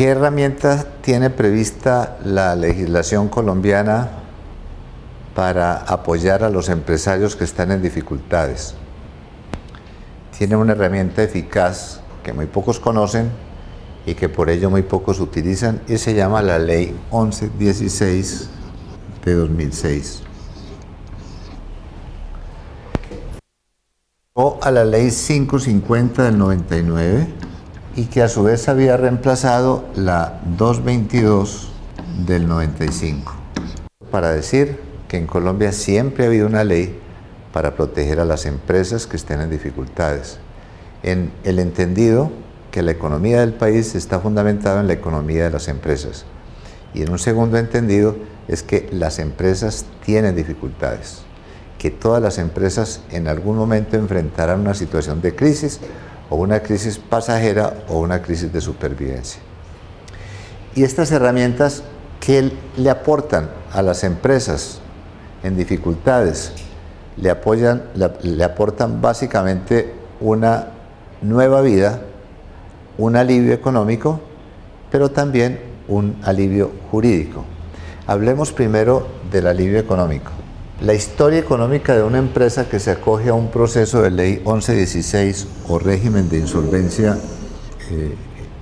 ¿Qué herramientas tiene prevista la legislación colombiana para apoyar a los empresarios que están en dificultades? Tiene una herramienta eficaz que muy pocos conocen y que por ello muy pocos utilizan, y se llama la Ley 1116 de 2006. O a la Ley 550 del 99, y que a su vez había reemplazado la 222 del 95. Para decir que en Colombia siempre ha habido una ley para proteger a las empresas que estén en dificultades, en el entendido que la economía del país está fundamentada en la economía de las empresas, y en un segundo entendido es que las empresas tienen dificultades, que todas las empresas en algún momento enfrentarán una situación de crisis, o una crisis pasajera o una crisis de supervivencia. Y estas herramientas que le aportan a las empresas en dificultades, le aportan básicamente una nueva vida, un alivio económico, pero también un alivio jurídico. Hablemos primero del alivio económico. La historia económica de una empresa que se acoge a un proceso de ley 1116 o régimen de insolvencia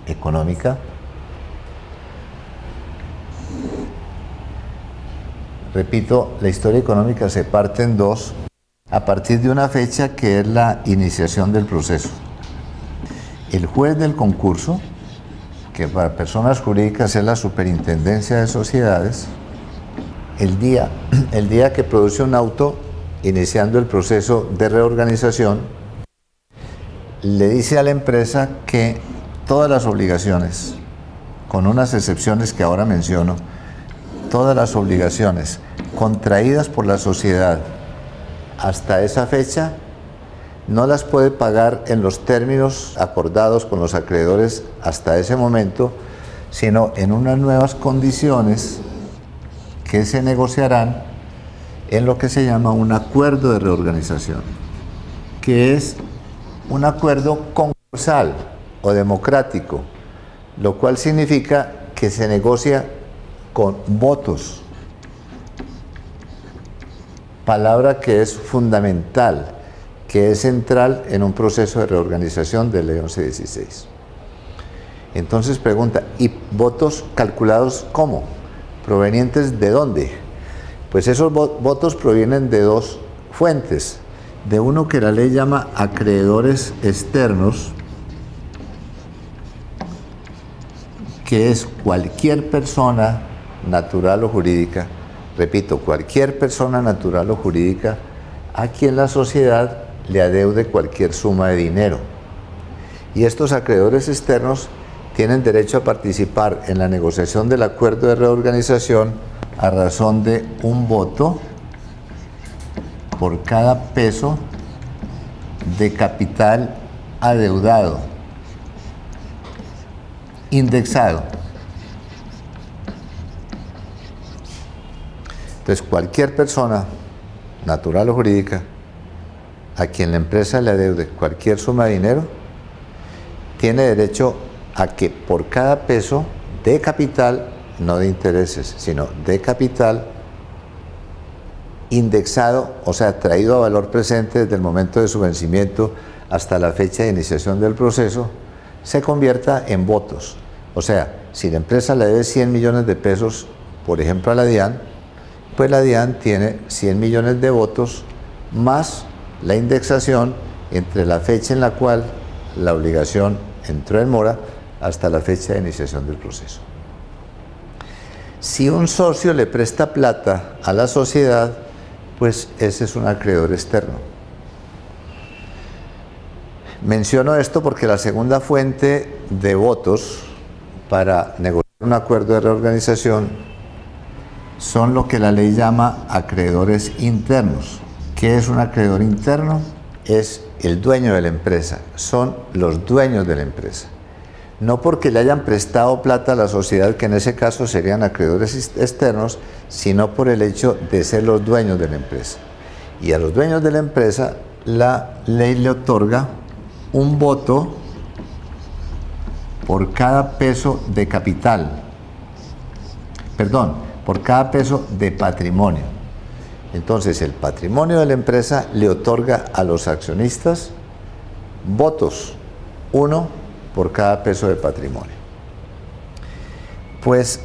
económica, repito, la historia económica se parte en dos a partir de una fecha que es la iniciación del proceso. El juez del concurso, que para personas jurídicas es la Superintendencia de Sociedades, el día que produce un auto iniciando el proceso de reorganización, le dice a la empresa que todas las obligaciones, con unas excepciones que ahora menciono, todas las obligaciones contraídas por la sociedad hasta esa fecha, no las puede pagar en los términos acordados con los acreedores hasta ese momento, sino en unas nuevas condiciones que se negociarán en lo que se llama un acuerdo de reorganización, que es un acuerdo concursal o democrático, lo cual significa que se negocia con votos, palabra que es fundamental, que es central en un proceso de reorganización de Ley 1116. Entonces pregunta, ¿y votos calculados cómo? ¿Provenientes de dónde? Pues esos votos provienen de dos fuentes, de uno que la ley llama acreedores externos, que es cualquier persona natural o jurídica, repito, cualquier persona natural o jurídica a quien la sociedad le adeude cualquier suma de dinero. Y estos acreedores externos tienen derecho a participar en la negociación del acuerdo de reorganización a razón de un voto por cada peso de capital adeudado, indexado. Entonces, cualquier persona, natural o jurídica, a quien la empresa le adeude cualquier suma de dinero, tiene derecho a que por cada peso de capital, no de intereses, sino de capital, indexado, o sea, traído a valor presente desde el momento de su vencimiento hasta la fecha de iniciación del proceso, se convierta en votos. O sea, si la empresa le debe 100 millones de pesos, por ejemplo, a la DIAN, pues la DIAN tiene 100 millones de votos más la indexación entre la fecha en la cual la obligación entró en mora hasta la fecha de iniciación del proceso. Si un socio le presta plata a la sociedad, pues ese es un acreedor externo. Menciono esto porque la segunda fuente de votos para negociar un acuerdo de reorganización son lo que la ley llama acreedores internos. ¿Qué es un acreedor interno? Es el dueño de la empresa, son los dueños de la empresa. No porque le hayan prestado plata a la sociedad, que en ese caso serían acreedores externos, sino por el hecho de ser los dueños de la empresa. Y a los dueños de la empresa la ley le otorga un voto por cada peso de capital, perdón, por cada peso de patrimonio. Entonces, el patrimonio de la empresa le otorga a los accionistas votos, 1 por cada peso de patrimonio. Pues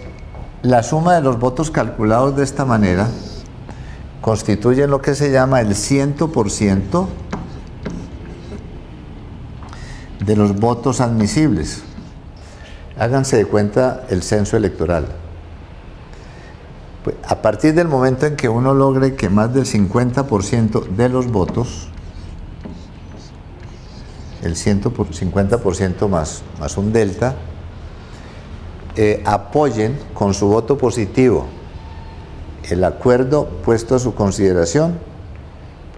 la suma de los votos calculados de esta manera constituyen lo que se llama el 100% de los votos admisibles. Háganse de cuenta el censo electoral. Pues, a partir del momento en que uno logre que más del 50% de los votos, el 50% más un delta, apoyen con su voto positivo el acuerdo puesto a su consideración,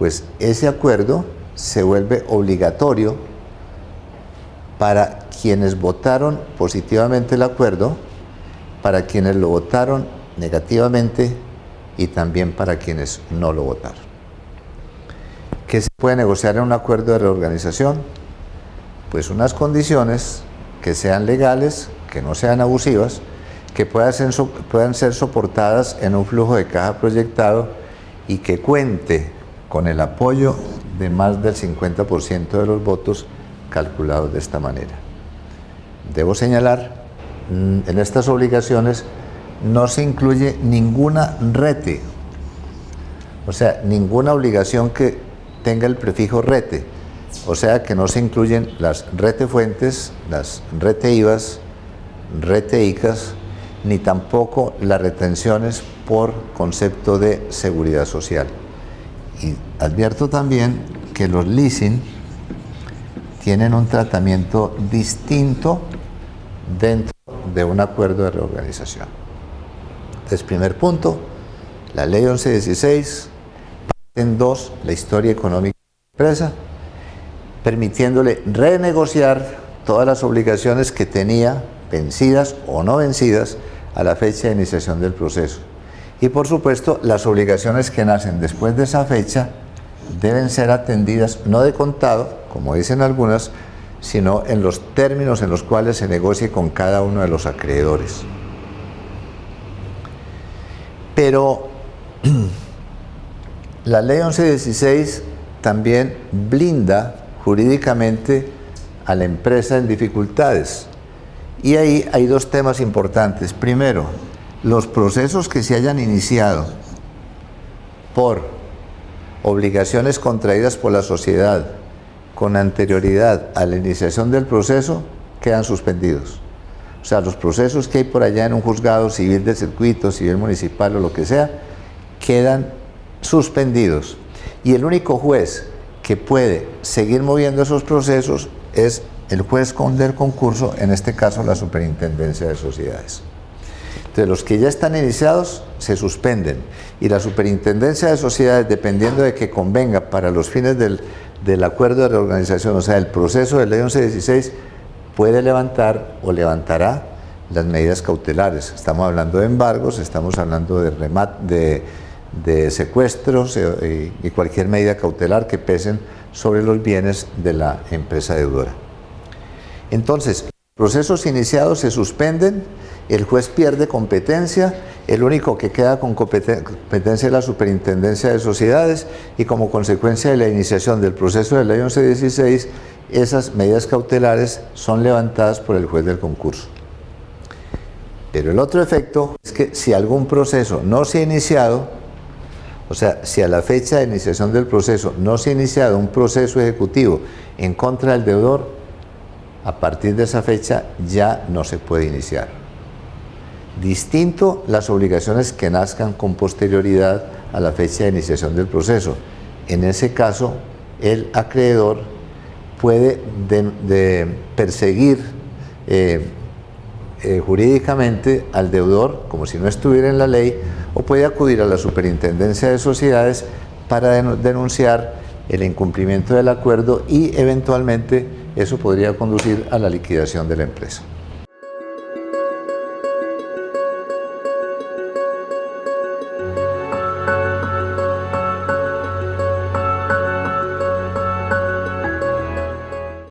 pues ese acuerdo se vuelve obligatorio para quienes votaron positivamente el acuerdo, para quienes lo votaron negativamente y también para quienes no lo votaron. ¿Qué se puede negociar en un acuerdo de reorganización? Pues unas condiciones que sean legales, que no sean abusivas, que puedan ser soportadas en un flujo de caja proyectado y que cuente con el apoyo de más del 50% de los votos calculados de esta manera. Debo señalar, en estas obligaciones no se incluye ninguna rete, o sea, ninguna obligación que tenga el prefijo rete, o sea que no se incluyen las retefuentes, las reteivas, reteicas, ni tampoco las retenciones por concepto de seguridad social. Y advierto también que los leasing tienen un tratamiento distinto dentro de un acuerdo de reorganización. Entonces, primer punto, la ley 1116, parte en 2, la historia económica de la empresa, permitiéndole renegociar todas las obligaciones que tenía, vencidas o no vencidas, a la fecha de iniciación del proceso. Y por supuesto, las obligaciones que nacen después de esa fecha deben ser atendidas no de contado, como dicen algunas, sino en los términos en los cuales se negocie con cada uno de los acreedores. Pero la ley 1116 también blinda jurídicamente a la empresa en dificultades. Y ahí hay dos temas importantes. Primero, los procesos que se hayan iniciado por obligaciones contraídas por la sociedad con anterioridad a la iniciación del proceso quedan suspendidos. O sea, los procesos que hay por allá en un juzgado civil de circuito, civil municipal o lo que sea, quedan suspendidos. Y el único juez que puede seguir moviendo esos procesos es el juez del concurso, en este caso la Superintendencia de Sociedades. Entonces, los que ya están iniciados se suspenden y la Superintendencia de Sociedades, dependiendo de que convenga para los fines del acuerdo de reorganización, o sea, el proceso de ley 1116, puede levantar o levantará las medidas cautelares. Estamos hablando de embargos, estamos hablando de secuestros y cualquier medida cautelar que pesen sobre los bienes de la empresa deudora. Entonces, procesos iniciados se suspenden, el juez pierde competencia, el único que queda con competencia es la Superintendencia de Sociedades y como consecuencia de la iniciación del proceso de ley 1116, esas medidas cautelares son levantadas por el juez del concurso. Pero el otro efecto es que si algún proceso no se ha iniciado, o sea, si a la fecha de iniciación del proceso no se ha iniciado un proceso ejecutivo en contra del deudor, a partir de esa fecha ya no se puede iniciar. Distinto las obligaciones que nazcan con posterioridad a la fecha de iniciación del proceso. En ese caso, el acreedor puede perseguir jurídicamente al deudor como si no estuviera en la ley, o puede acudir a la Superintendencia de Sociedades para denunciar el incumplimiento del acuerdo y eventualmente eso podría conducir a la liquidación de la empresa.